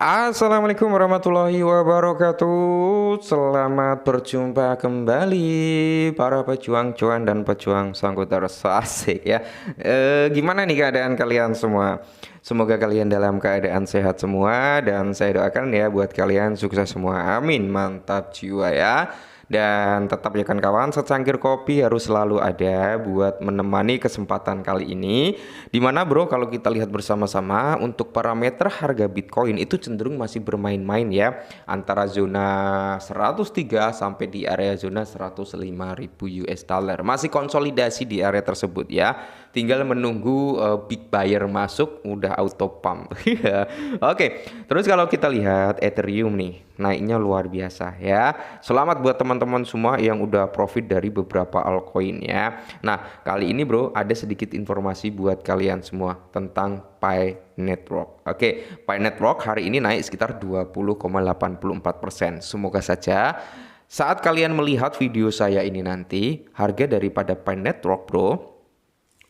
Assalamualaikum warahmatullahi wabarakatuh. Selamat berjumpa kembali para pejuang cuan dan pejuang sangkuter asik ya. Gimana nih keadaan kalian semua? Semoga kalian dalam keadaan sehat semua dan saya doakan ya buat kalian sukses semua. Amin. Mantap jiwa ya. Dan tetap ya kan kawan, secangkir kopi harus selalu ada buat menemani kesempatan kali ini. Dimana bro, kalau kita lihat bersama-sama untuk parameter harga Bitcoin itu cenderung masih bermain-main ya, antara zona 103 sampai di area zona 105.000 US dollar. Masih konsolidasi di area tersebut ya. Tinggal menunggu big buyer masuk, udah auto pump. Oke, terus kalau kita lihat Ethereum nih, naiknya luar biasa ya. Selamat buat teman-teman semua yang udah profit dari beberapa altcoin ya. Nah, kali ini bro ada sedikit informasi buat kalian semua tentang Pi Network. Oke, Pi Network hari ini naik sekitar 20,84%. Semoga saja saat kalian melihat video saya ini nanti, harga daripada Pi Network bro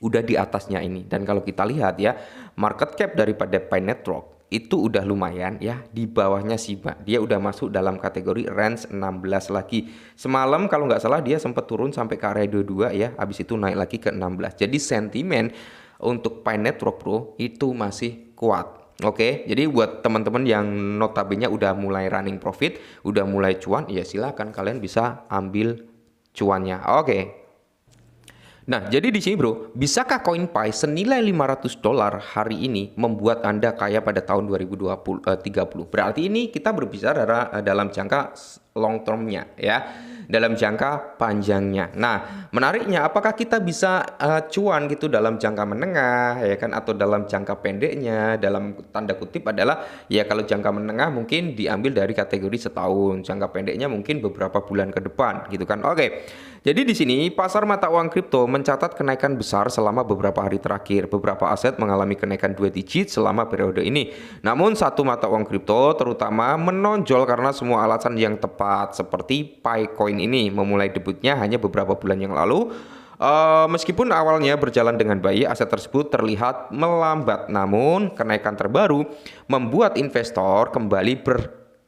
udah di atasnya ini. Dan kalau kita lihat ya, market cap daripada Pi Network itu udah lumayan ya, di bawahnya Shiba. Dia udah masuk dalam kategori range 16 lagi. Semalam kalau nggak salah dia sempat turun sampai ke area 22 ya, habis itu naik lagi ke 16. Jadi sentimen untuk Pi Network bro itu masih kuat. Oke, jadi buat teman-teman yang notabene udah mulai running profit, udah mulai cuan, ya silakan kalian bisa ambil cuannya. Oke. Nah, jadi di sini bro, bisakah koin Pi senilai 500 dolar hari ini membuat Anda kaya pada tahun 2030? Berarti ini kita berbicara dalam jangka long termnya ya, dalam jangka panjangnya. Nah, menariknya apakah kita bisa cuan gitu dalam jangka menengah ya kan, atau dalam jangka pendeknya? Dalam tanda kutip adalah ya, kalau jangka menengah mungkin diambil dari kategori setahun, jangka pendeknya mungkin beberapa bulan ke depan gitu kan. Oke. Jadi di sini pasar mata uang kripto mencatat kenaikan besar selama beberapa hari terakhir. Beberapa aset mengalami kenaikan 2 digit selama periode ini. Namun satu mata uang kripto terutama menonjol karena semua alasan yang tepat, seperti Picoin ini memulai debutnya hanya beberapa bulan yang lalu. Meskipun awalnya berjalan dengan baik, aset tersebut terlihat melambat. Namun kenaikan terbaru membuat investor kembali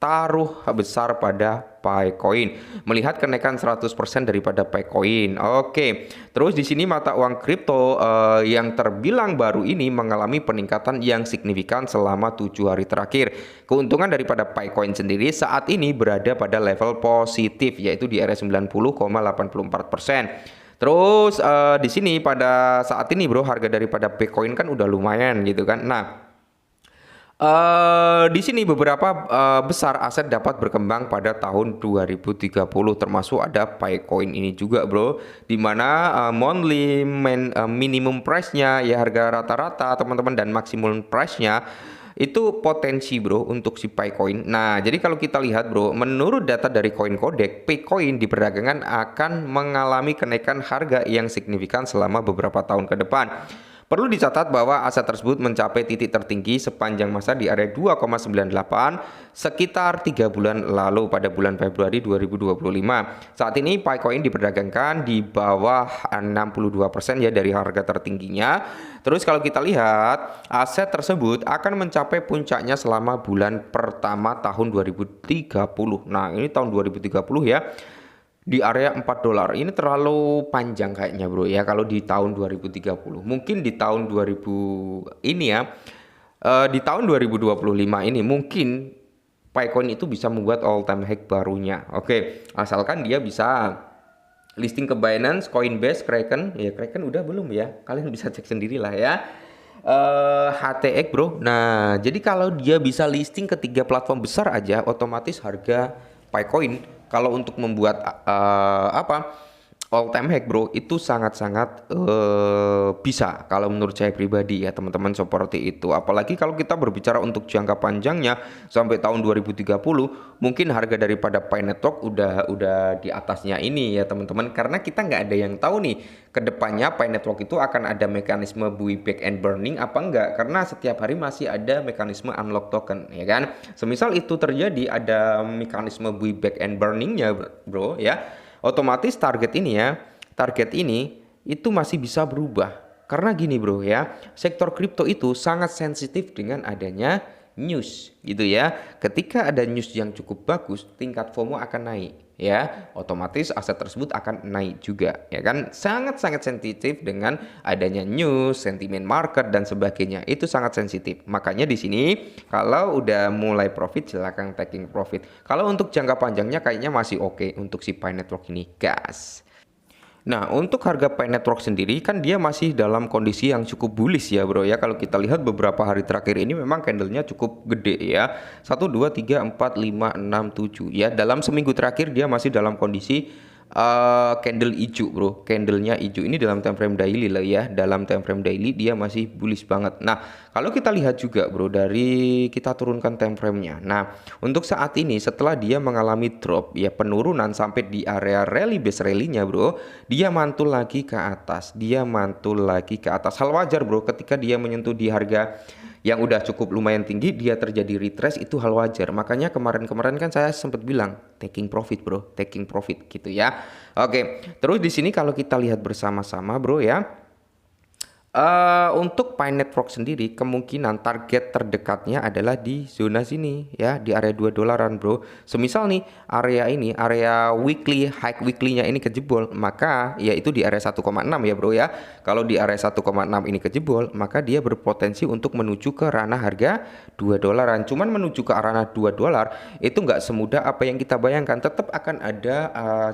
taruh besar pada Picoin, melihat kenaikan 100% daripada Picoin. Oke, terus di sini mata uang kripto yang terbilang baru ini mengalami peningkatan yang signifikan selama 7 hari terakhir. Keuntungan daripada Picoin sendiri saat ini berada pada level positif, yaitu di area 90,84%. Terus di sini pada saat ini bro, harga daripada Picoin kan udah lumayan gitu kan. Nah, di sini beberapa besar aset dapat berkembang pada tahun 2030, termasuk ada Picoin ini juga bro, dimana monthly minimum price-nya ya, harga rata-rata teman-teman, dan maksimum price-nya itu potensi bro untuk si Picoin. Nah, jadi kalau kita lihat bro, menurut data dari CoinCodex, Picoin di perdagangan akan mengalami kenaikan harga yang signifikan selama beberapa tahun ke depan. Perlu dicatat bahwa aset tersebut mencapai titik tertinggi sepanjang masa di area 2,98 sekitar 3 bulan lalu pada bulan Februari 2025. Saat ini Picoin diperdagangkan di bawah 62% ya dari harga tertingginya. Terus kalau kita lihat, aset tersebut akan mencapai puncaknya selama bulan pertama tahun 2030. Nah, ini tahun 2030 ya, di area 4 dolar. Ini terlalu panjang kayaknya bro ya kalau di tahun 2030. Mungkin di tahun 2000 ini ya, di tahun 2025 ini mungkin Picoin itu bisa membuat all time high barunya. Oke, asalkan dia bisa listing ke Binance, Coinbase, Kraken. Ya Kraken udah belum ya? Kalian bisa cek sendiri lah ya. HTX bro. Nah, jadi kalau dia bisa listing ke 3 platform besar aja, otomatis harga Picoin kalau untuk membuat all time high bro itu sangat-sangat bisa kalau menurut saya pribadi ya teman-teman, seperti itu. Apalagi kalau kita berbicara untuk jangka panjangnya sampai tahun 2030, mungkin harga daripada Pi Network udah di atasnya ini ya teman-teman, karena kita nggak ada yang tahu nih kedepannya Pi Network itu akan ada mekanisme buyback and burning apa enggak, karena setiap hari masih ada mekanisme unlock token ya kan. Semisal itu terjadi ada mekanisme buyback and burningnya bro ya, otomatis target ini itu masih bisa berubah. Karena gini bro ya, sektor kripto itu sangat sensitif dengan adanya news gitu ya. Ketika ada news yang cukup bagus, tingkat FOMO akan naik ya, otomatis aset tersebut akan naik juga ya kan. Sangat-sangat sensitif dengan adanya news, sentimen market dan sebagainya. Itu sangat sensitif. Makanya di sini kalau udah mulai profit silakan taking profit. Kalau untuk jangka panjangnya kayaknya masih oke untuk si Pi Network ini, guys. Nah, untuk harga Pi Network sendiri kan dia masih dalam kondisi yang cukup bullish ya bro ya. Kalau kita lihat beberapa hari terakhir ini memang candlenya cukup gede ya. 1, 2, 3, 4, 5, 6, 7 ya. Dalam seminggu terakhir dia masih dalam kondisi candle hijau bro. Candlenya hijau ini dalam time frame daily lah ya. Dalam time frame daily dia masih bullish banget. Nah, kalau kita lihat juga bro dari kita turunkan time frame-nya. Nah, untuk saat ini setelah dia mengalami drop ya, penurunan sampai di area rally base rally-nya bro, dia mantul lagi ke atas, dia mantul lagi ke atas. Hal wajar bro, ketika dia menyentuh di harga yang udah cukup lumayan tinggi, dia terjadi retrace, itu hal wajar. Makanya kemarin-kemarin kan saya sempat bilang taking profit bro, taking profit gitu ya. Oke, terus di sini kalau kita lihat bersama-sama bro ya. Untuk Pi Network sendiri kemungkinan target terdekatnya adalah di zona sini ya, di area 2 dolaran bro. Semisal nih area ini, area weekly high weekly-nya ini kejebol, maka yaitu di area 1,6 ya bro ya. Kalau di area 1,6 ini kejebol, maka dia berpotensi untuk menuju ke ranah harga 2 dolaran. Cuman menuju ke ranah 2 dolar itu nggak semudah apa yang kita bayangkan. Tetap akan ada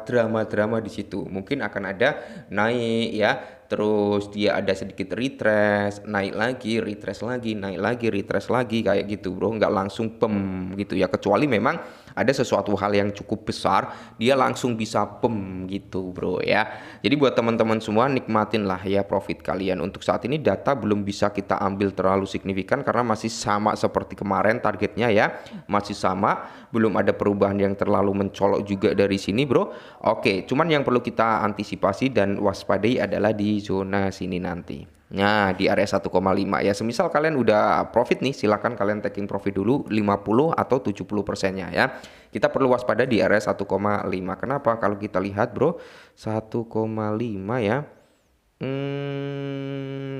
drama-drama di situ. Mungkin akan ada naik ya, terus dia ada sedikit retrace, naik lagi, retrace lagi, naik lagi, retrace lagi, kayak gitu bro. Nggak langsung pem gitu ya, kecuali memang ada sesuatu hal yang cukup besar, dia langsung bisa pem gitu bro ya. Jadi buat teman-teman semua, nikmatin lah ya profit kalian. Untuk saat ini data belum bisa kita ambil terlalu signifikan karena masih sama seperti kemarin targetnya ya, masih sama, belum ada perubahan yang terlalu mencolok juga dari sini bro. Oke, cuman yang perlu kita antisipasi dan waspadai adalah di zona sini nanti. Nah, di area 1,5 ya. Semisal kalian udah profit nih, silakan kalian taking profit dulu 50 atau 70%-nya ya. Kita perlu waspada di area 1,5. Kenapa? Kalau kita lihat bro, 1,5 ya.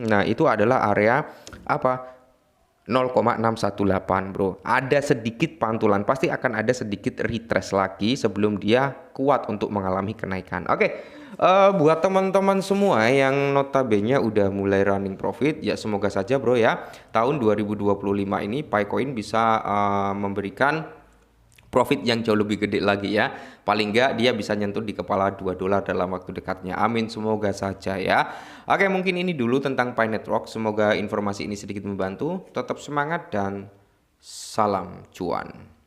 Nah, itu adalah area apa? 0,618 bro. Ada sedikit pantulan, pasti akan ada sedikit retrace lagi sebelum dia kuat untuk mengalami kenaikan. Oke. Buat teman-teman semua yang notabene udah mulai running profit, ya semoga saja bro ya tahun 2025 ini Picoin bisa memberikan profit yang jauh lebih gede lagi ya. Paling enggak dia bisa nyentuh di kepala 2 dolar dalam waktu dekatnya. Amin, semoga saja ya. Oke, mungkin ini dulu tentang Pi Network. Semoga informasi ini sedikit membantu. Tetap semangat dan salam cuan.